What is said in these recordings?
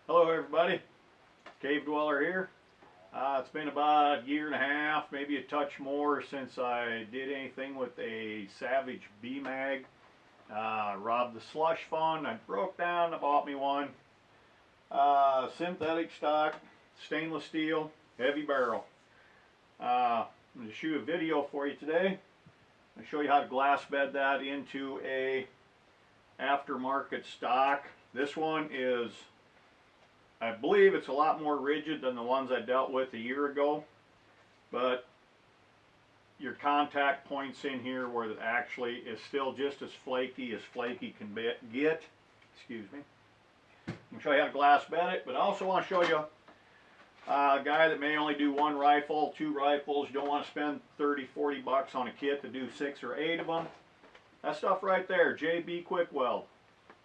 Hello everybody, Cave Dweller here. It's been about a year and a half, maybe a touch more since I did anything with a Savage B-MAG. Robbed the slush fund, I broke down, I bought me one. Synthetic stock, stainless steel, heavy barrel. I'm going to shoot a video for you today. I'll show you how to glass bed that into a aftermarket stock. This one is, I believe it's a lot more rigid than the ones I dealt with a year ago, but your contact points in here where it actually is still just as flaky can get. Excuse me. I'm going to show you how to glass bed it, but I also want to show you a guy that may only do one rifle, two rifles. You don't want to spend 30-40 bucks on a kit to do 6 or 8 of them. That stuff right there, JB Quick Weld.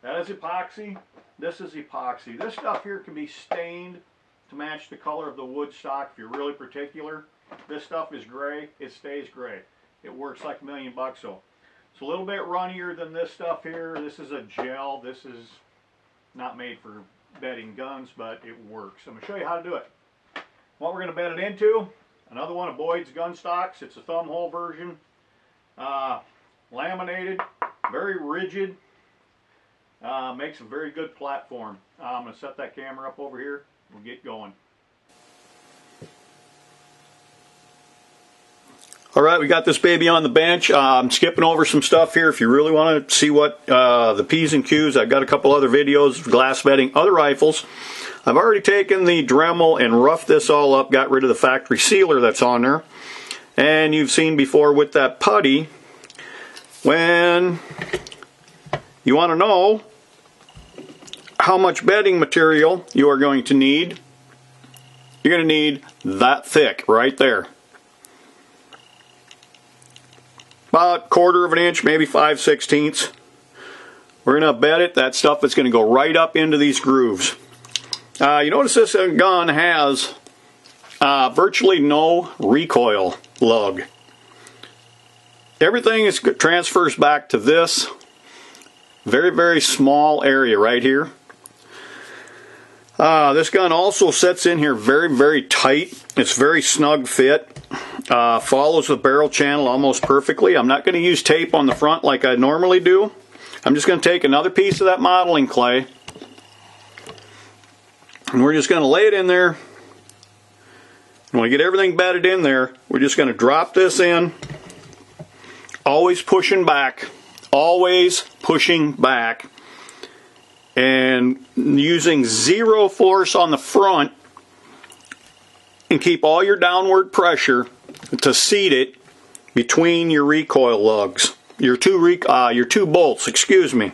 That is epoxy. This is epoxy. This stuff here can be stained to match the color of the wood stock if you're really particular. This stuff is gray. It stays gray. It works like $1,000,000 so. It's a little bit runnier than this stuff here. This is a gel. This is not made for bedding guns, but it works. I'm going to show you how to do it. What we're going to bed it into, another one of Boyd's gun stocks. It's a thumb hole version. Laminated, very rigid. Makes a very good platform. I'm going to set that camera up over here. We'll get going. Alright, we got this baby on the bench. I'm skipping over some stuff here. If you really want to see what the P's and Q's, I've got a couple other videos of glass bedding other rifles. I've already taken the Dremel and roughed this all up, got rid of the factory sealer that's on there. And you've seen before with that putty, when you want to know how much bedding material you are going to need, you're going to need that thick right there. About 1/4 of an inch, maybe 5/16. We're going to bed it. That stuff is going to go right up into these grooves. You notice this gun has virtually no recoil lug. Everything transfers back to this very, very small area right here. This gun also sits in here very, very tight. It's very snug fit. Follows the barrel channel almost perfectly. I'm not going to use tape on the front like I normally do. I'm just going to take another piece of that modeling clay and we're just going to lay it in there. When we get everything bedded in there, we're just going to drop this in, always pushing back, and using zero force on the front, and keep all your downward pressure to seat it between your recoil lugs, your two bolts, excuse me.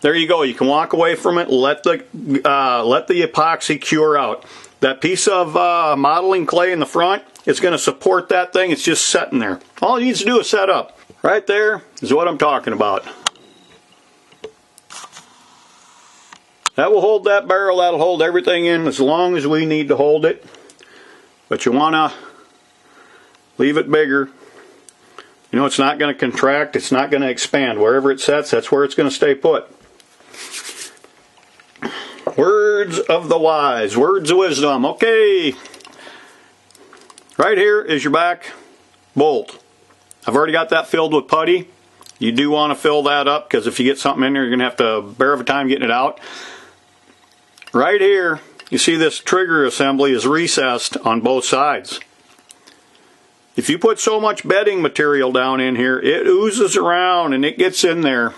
There you go. You can walk away from it. Let the epoxy cure out. That piece of modeling clay in the front is going to support that thing. It's just sitting there. All it needs to do is set up. Right there is what I'm talking about. That will hold that barrel. That'll hold everything in as long as we need to hold it. But you want to leave it bigger. You know, it's not going to contract. It's not going to expand. Wherever it sets, that's where it's going to stay put. Words of the wise, words of wisdom. Okay, right here is your back bolt. I've already got that filled with putty. You do want to fill that up because if you get something in there, you're going to have to bear of a time getting it out. Right here, you see this trigger assembly is recessed on both sides. If you put so much bedding material down in here, it oozes around and it gets in there.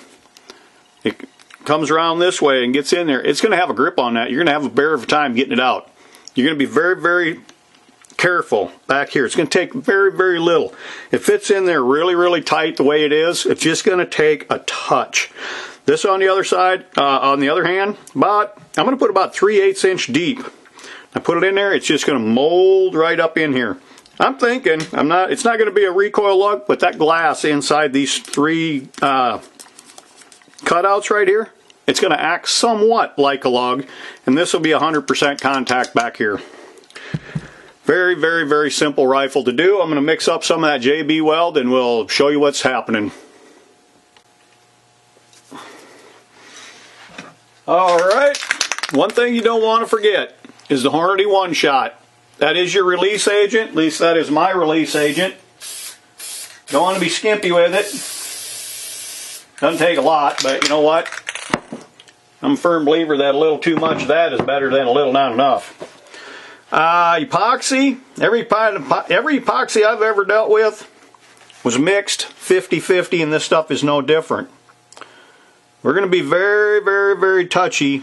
It comes around this way and gets in there. It's going to have a grip on that. You're going to have a bear of a time getting it out. You're going to be very, very careful back here. It's going to take very, very little. It fits in there really, really tight the way it is. It's just going to take a touch. This on the other side, on the other hand, I'm going to put about 3/8 inch deep. I put it in there. It's just going to mold right up in here. I'm thinking, it's not going to be a recoil lug, but that glass inside these 3 cutouts right here, it's going to act somewhat like a lug, and this will be 100% contact back here. Very, very, very simple rifle to do. I'm going to mix up some of that JB weld and we'll show you what's happening. Alright, one thing you don't want to forget is the Hornady One Shot. That is your release agent. At least that is my release agent. Don't want to be skimpy with it. Doesn't take a lot, but you know what? I'm a firm believer that a little too much of that is better than a little not enough. Epoxy. Every epoxy I've ever dealt with was mixed 50-50, and this stuff is no different. We're going to be very, very, very touchy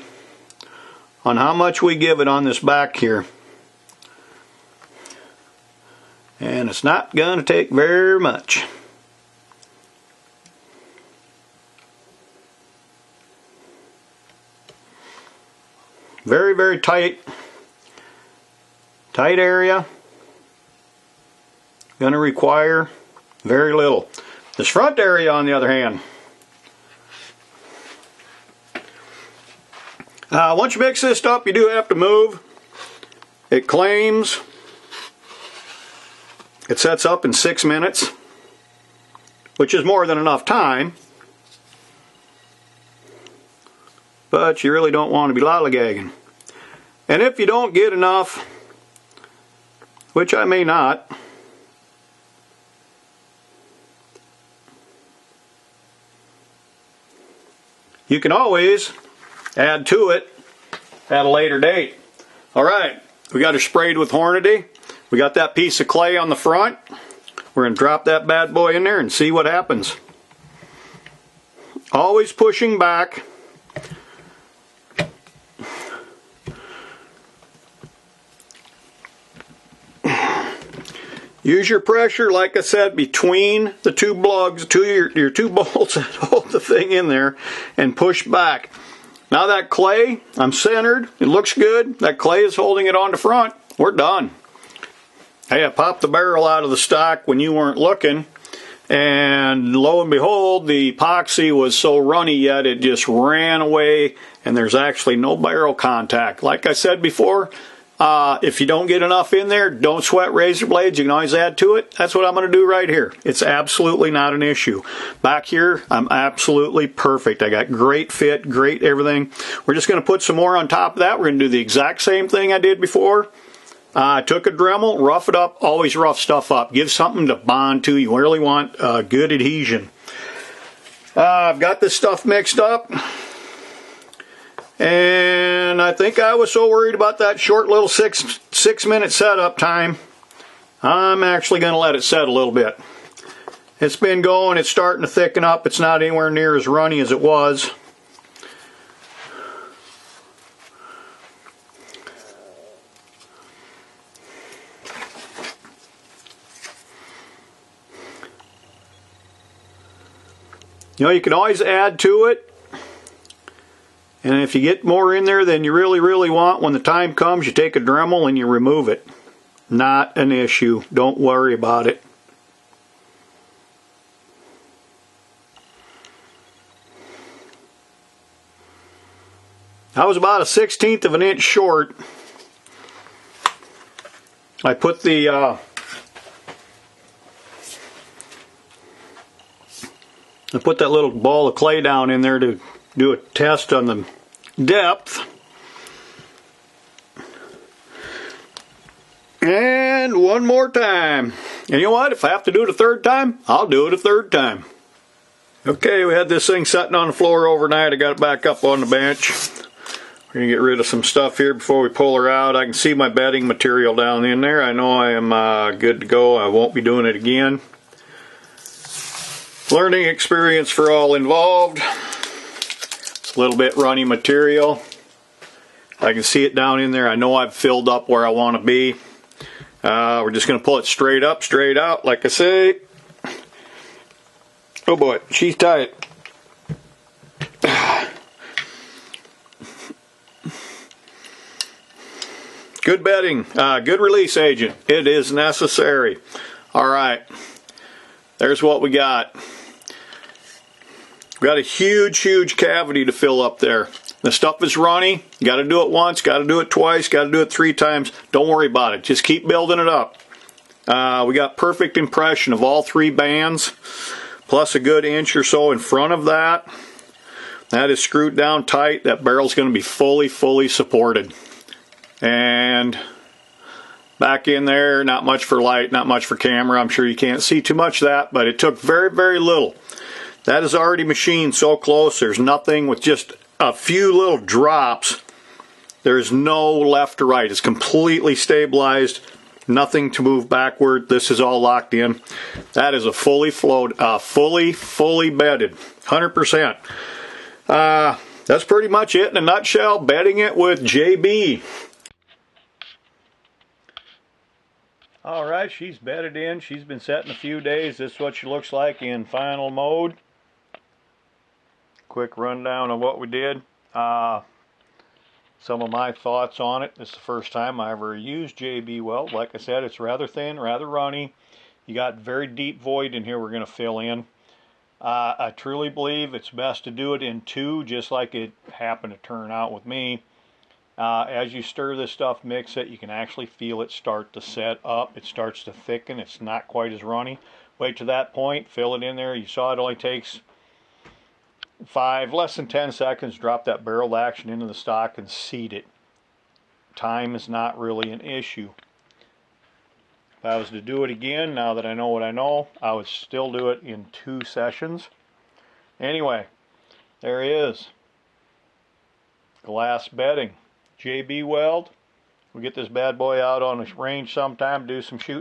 on how much we give it on this back here. And it's not going to take very much. Very, very tight area. Going to require very little. This front area, on the other hand, once you mix this up, you do have to move. It claims it sets up in 6 minutes, which is more than enough time. But you really don't want to be lollygagging. And if you don't get enough, which I may not, you can always add to it at a later date. Alright, we got her sprayed with Hornady. We got that piece of clay on the front. We're going to drop that bad boy in there and see what happens. Always pushing back. Use your pressure, like I said, between the two plugs, your two bolts that hold the thing in there, and push back. Now that clay, I'm centered. It looks good. That clay is holding it on the front. We're done. Hey, I popped the barrel out of the stock when you weren't looking, and lo and behold, the epoxy was so runny yet it just ran away, and there's actually no barrel contact. Like I said before, if you don't get enough in there, don't sweat razor blades. You can always add to it. That's what I'm going to do right here. It's absolutely not an issue. Back here, I'm absolutely perfect. I got great fit, great everything. We're just going to put some more on top of that. We're going to do the exact same thing I did before. I took a Dremel, rough it up, always rough stuff up. Give something to bond to. You really want good adhesion. I've got this stuff mixed up. And I think I was so worried about that short little six minute setup time, I'm actually going to let it set a little bit. It's been going, it's starting to thicken up. It's not anywhere near as runny as it was. You know, you can always add to it. And if you get more in there than you really, really want, when the time comes, you take a Dremel and you remove it. Not an issue. Don't worry about it. I was about 1/16 of an inch short. I put the that little ball of clay down in there to do a test on the depth. And one more time. And you know what? If I have to do it a third time, I'll do it a third time. Okay, we had this thing sitting on the floor overnight. I got it back up on the bench. We're going to get rid of some stuff here before we pull her out. I can see my bedding material down in there. I know I am good to go. I won't be doing it again. Learning experience for all involved. A little bit runny material. I can see it down in there. I know I've filled up where I want to be. We're just going to pull it straight up, straight out, like I say. Oh boy, she's tight. Good bedding, good release agent. It is necessary. Alright, there's what we got. We've got a huge, huge cavity to fill up there. The stuff is runny. You got to do it once, got to do it twice, got to do it 3 times. Don't worry about it. Just keep building it up. We got perfect impression of all 3 bands, plus a good inch or so in front of that. That is screwed down tight. That barrel's going to be fully supported. And back in there, not much for light, not much for camera. I'm sure you can't see too much of that, but it took very little. That is already machined so close. There's nothing with just a few little drops. There's no left or right. It's completely stabilized. Nothing to move backward. This is all locked in. That is a fully flowed, fully bedded, 100%. That's pretty much it in a nutshell. Bedding it with JB. Alright, she's bedded in. She's been setting a few days. This is what she looks like in final mode. Quick rundown of what we did. Some of my thoughts on it. This is the first time I ever used JB weld. Like I said, it's rather thin, rather runny. You got very deep void in here we're going to fill in. I truly believe it's best to do it in two, just like it happened to turn out with me. As you stir this stuff, mix it, you can actually feel it start to set up. It starts to thicken. It's not quite as runny. Wait to that point, fill it in there. You saw it only takes less than 10 seconds. Drop that barrel action into the stock and seat it. Time is not really an issue. If I was to do it again, now that I know what I know, I would still do it in 2 sessions. Anyway, there he is. Glass bedding. JB weld. We'll get this bad boy out on the range sometime, do some shooting.